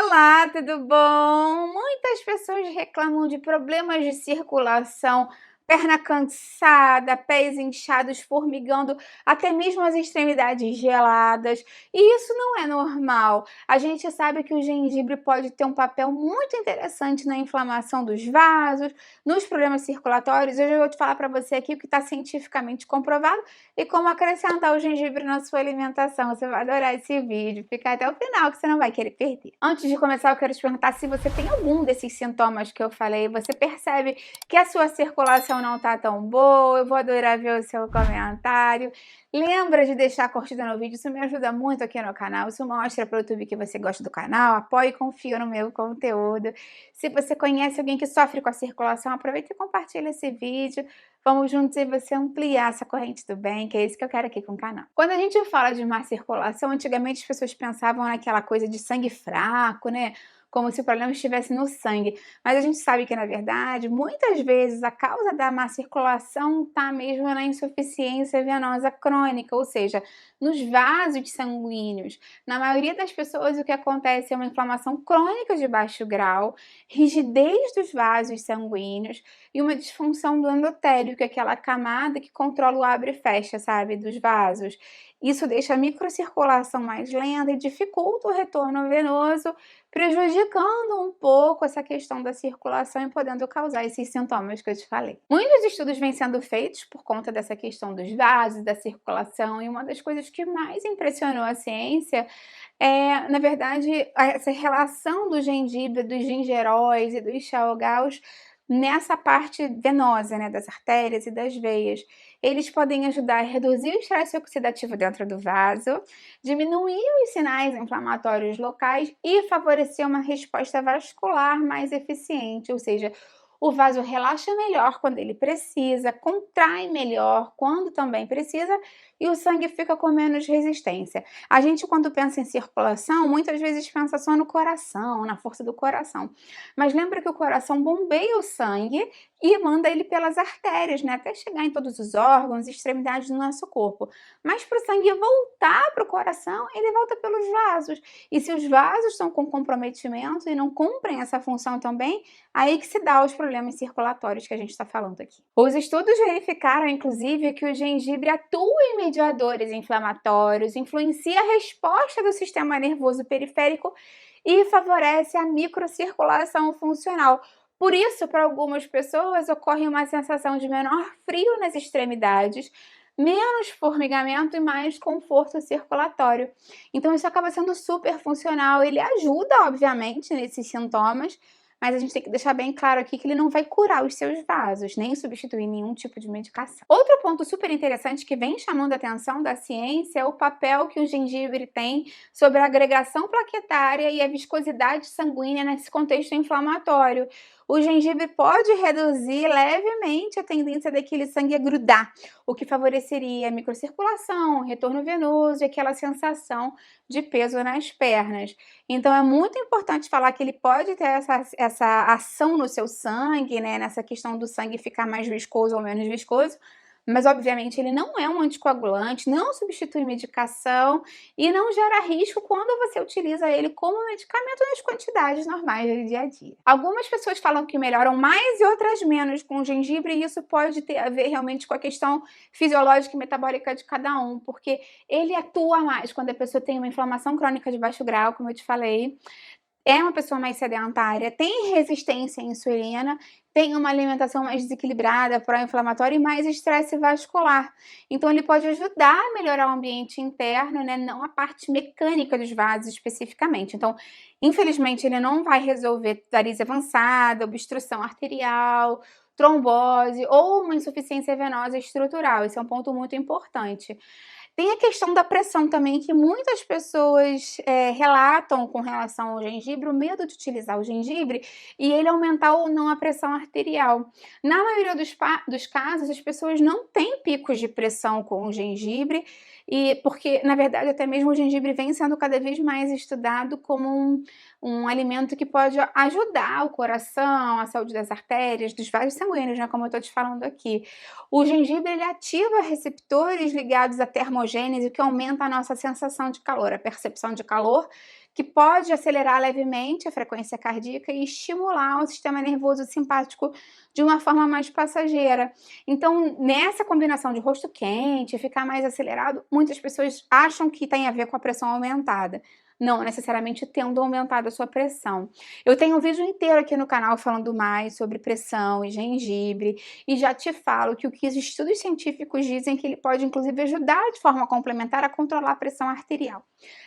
Olá, tudo bom? Muitas pessoas reclamam de problemas de circulação, perna cansada, pés inchados, formigando, até mesmo as extremidades geladas. E isso não é normal. A gente sabe que o gengibre pode ter um papel muito interessante na inflamação dos vasos, nos problemas circulatórios. Hoje eu vou te falar para você aqui o que está cientificamente comprovado e como acrescentar o gengibre na sua alimentação. Você vai adorar esse vídeo. Fica até o final que você não vai querer perder. Antes de começar, eu quero te perguntar se você tem algum desses sintomas que eu falei. Você percebe que a sua circulação não tá tão boa? Eu vou adorar ver o seu comentário. Lembra de deixar a curtida no vídeo, isso me ajuda muito aqui no canal. Isso mostra para o YouTube que você gosta do canal, apoie e confia no meu conteúdo. Se você conhece alguém que sofre com a circulação, aproveita e compartilha esse vídeo. Vamos juntos e você ampliar essa corrente do bem, que é isso que eu quero aqui com o canal. Quando a gente fala de má circulação, antigamente as pessoas pensavam naquela coisa de sangue fraco, né? Como se o problema estivesse no sangue. Mas a gente sabe que, na verdade, muitas vezes a causa da má circulação está mesmo na insuficiência venosa crônica, ou seja, nos vasos sanguíneos. Na maioria das pessoas, o que acontece é uma inflamação crônica de baixo grau, rigidez dos vasos sanguíneos e uma disfunção do endotélio, que é aquela camada que controla o abre e fecha, sabe, dos vasos. Isso deixa a microcirculação mais lenta e dificulta o retorno venoso, prejudicando um pouco essa questão da circulação e podendo causar esses sintomas que eu te falei. Muitos estudos vêm sendo feitos por conta dessa questão dos vasos, da circulação, e uma das coisas que mais impressionou a ciência é, na verdade, essa relação do gengibre, dos gingeróis e dos xaogaus nessa parte venosa, né, das artérias e das veias. Eles podem ajudar a reduzir o estresse oxidativo dentro do vaso, diminuir os sinais inflamatórios locais e favorecer uma resposta vascular mais eficiente, ou seja, o vaso relaxa melhor quando ele precisa, contrai melhor quando também precisa e o sangue fica com menos resistência. A gente, quando pensa em circulação, muitas vezes pensa só no coração, na força do coração. Mas lembra que o coração bombeia o sangue e manda ele pelas artérias, né? Até chegar em todos os órgãos e extremidades do nosso corpo. Mas para o sangue voltar para o coração, ele volta pelos vasos. E se os vasos estão com comprometimento e não cumprem essa função também, aí que se dá os problemas circulatórios que a gente está falando aqui. Os estudos verificaram, inclusive, que o gengibre atua em mediadores inflamatórios, influencia a resposta do sistema nervoso periférico e favorece a microcirculação funcional. Por isso, para algumas pessoas, ocorre uma sensação de menor frio nas extremidades, menos formigamento e mais conforto circulatório. Então, isso acaba sendo super funcional. Ele ajuda, obviamente, nesses sintomas, mas a gente tem que deixar bem claro aqui que ele não vai curar os seus vasos, nem substituir nenhum tipo de medicação. Outro ponto super interessante que vem chamando a atenção da ciência é o papel que o gengibre tem sobre a agregação plaquetária e a viscosidade sanguínea nesse contexto inflamatório. O gengibre pode reduzir levemente a tendência daquele sangue a grudar, o que favoreceria a microcirculação, o retorno venoso e aquela sensação de peso nas pernas. Então é muito importante falar que ele pode ter essa ação no seu sangue, né, nessa questão do sangue ficar mais viscoso ou menos viscoso, mas obviamente ele não é um anticoagulante, não substitui medicação e não gera risco quando você utiliza ele como medicamento nas quantidades normais do dia a dia. Algumas pessoas falam que melhoram mais e outras menos com o gengibre e isso pode ter a ver realmente com a questão fisiológica e metabólica de cada um, porque ele atua mais quando a pessoa tem uma inflamação crônica de baixo grau, como eu te falei, é uma pessoa mais sedentária, tem resistência à insulina, tem uma alimentação mais desequilibrada, pró-inflamatória e mais estresse vascular. Então ele pode ajudar a melhorar o ambiente interno, né, não a parte mecânica dos vasos especificamente. Então, infelizmente, ele não vai resolver varize avançada, obstrução arterial, trombose ou uma insuficiência venosa estrutural. Esse é um ponto muito importante. Tem a questão da pressão também, que muitas pessoas relatam com relação ao gengibre, o medo de utilizar o gengibre e ele aumentar ou não a pressão arterial. Na maioria dos casos, as pessoas não têm picos de pressão com o gengibre, e porque, na verdade, até mesmo o gengibre vem sendo cada vez mais estudado como um alimento que pode ajudar o coração, a saúde das artérias, dos vasos sanguíneos, né, como eu estou te falando aqui. O gengibre ele ativa receptores ligados à termogênese, que aumenta a nossa sensação de calor, a percepção de calor, que pode acelerar levemente a frequência cardíaca e estimular o sistema nervoso simpático de uma forma mais passageira. Então, nessa combinação de rosto quente, ficar mais acelerado, muitas pessoas acham que tem a ver com a pressão aumentada. Não necessariamente tendo aumentado a sua pressão. Eu tenho um vídeo inteiro aqui no canal falando mais sobre pressão e gengibre, e já te falo que os estudos científicos dizem que ele pode inclusive ajudar de forma complementar a controlar a pressão arterial.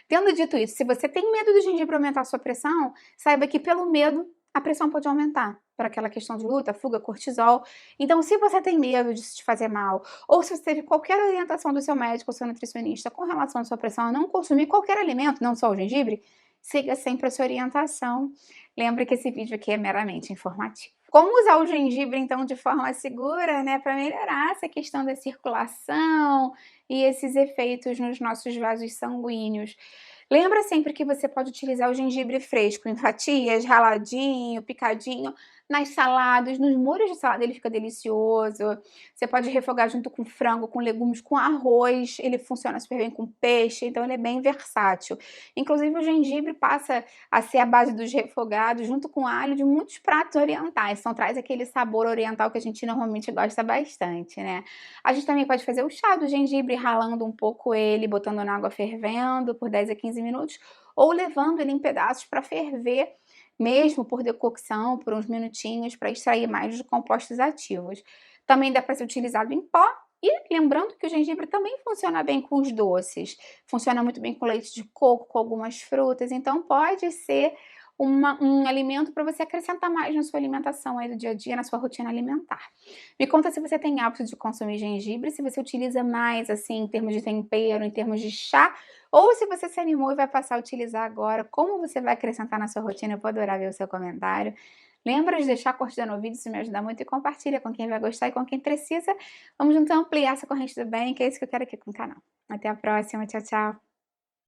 Tendo dito isso, se você tem medo do gengibre aumentar a sua pressão, saiba que pelo medo a pressão pode aumentar, por aquela questão de luta, fuga, cortisol. Então, se você tem medo de te fazer mal, ou se você teve qualquer orientação do seu médico ou seu nutricionista com relação à sua pressão a não consumir qualquer alimento, não só o gengibre, siga sempre essa orientação. Lembre que esse vídeo aqui é meramente informativo. Como usar o gengibre, então, de forma segura, né, para melhorar essa questão da circulação e esses efeitos nos nossos vasos sanguíneos? Lembra sempre que você pode utilizar o gengibre fresco em fatias, raladinho, picadinho, nas saladas, nos molhos de salada ele fica delicioso. Você pode refogar junto com frango, com legumes, com arroz, ele funciona super bem com peixe, então ele é bem versátil. Inclusive o gengibre passa a ser a base dos refogados junto com alho de muitos pratos orientais, então traz aquele sabor oriental que a gente normalmente gosta bastante, né. A gente também pode fazer o chá do gengibre ralando um pouco ele, botando na água fervendo por 10 a 15 minutos, ou levando ele em pedaços para ferver, mesmo por decocção, por uns minutinhos, para extrair mais os compostos ativos. Também dá para ser utilizado em pó, e lembrando que o gengibre também funciona bem com os doces, funciona muito bem com leite de coco, com algumas frutas, então pode ser um alimento para você acrescentar mais na sua alimentação aí do dia a dia, na sua rotina alimentar. Me conta se você tem hábito de consumir gengibre, se você utiliza mais, assim, em termos de tempero, em termos de chá, ou se você se animou e vai passar a utilizar agora, como você vai acrescentar na sua rotina, eu vou adorar ver o seu comentário. Lembra de deixar a curtida no vídeo, isso me ajuda muito, e compartilha com quem vai gostar e com quem precisa. Vamos juntos ampliar essa corrente do bem, que é isso que eu quero aqui com o canal. Até a próxima, tchau, tchau.